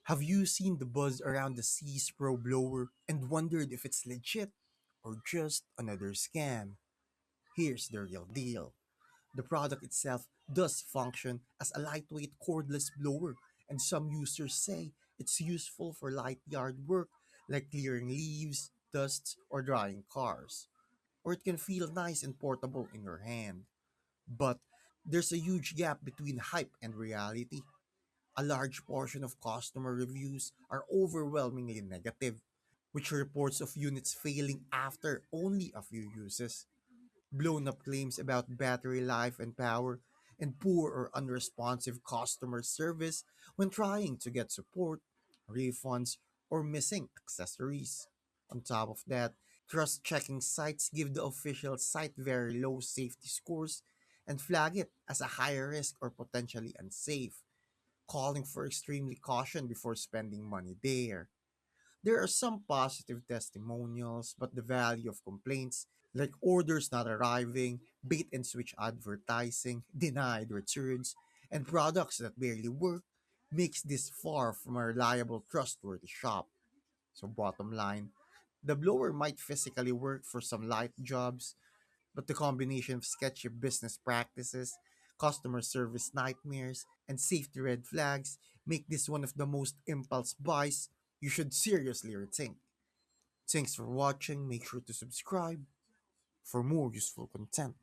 Have you seen the buzz around the Seese Pro Blower and wondered if it's legit or just another scam? Here's the real deal. The product itself does function as a lightweight cordless blower, and some users say it's useful for light yard work like clearing leaves, dust, or drying cars. Or it can feel nice and portable in your hand. But there's a huge gap between hype and reality. A large portion of customer reviews are overwhelmingly negative, which reports of units failing after only a few uses, blown up claims about battery life and power, and poor or unresponsive customer service when trying to get support, refunds, or missing accessories. On top of that, trust checking sites give the official site very low safety scores and flag it as a high risk or potentially unsafe, calling for extremely caution before spending money there. There are some positive testimonials, but the value of complaints, like orders not arriving, bait and switch advertising, denied returns, and products that barely work, makes this far from a reliable, trustworthy shop. So, bottom line, the blower might physically work for some light jobs, but the combination of sketchy business practices, customer service nightmares, and safety red flags make this one of the most impulse buys you should seriously rethink. Thanks for watching. Make sure to subscribe for more useful content.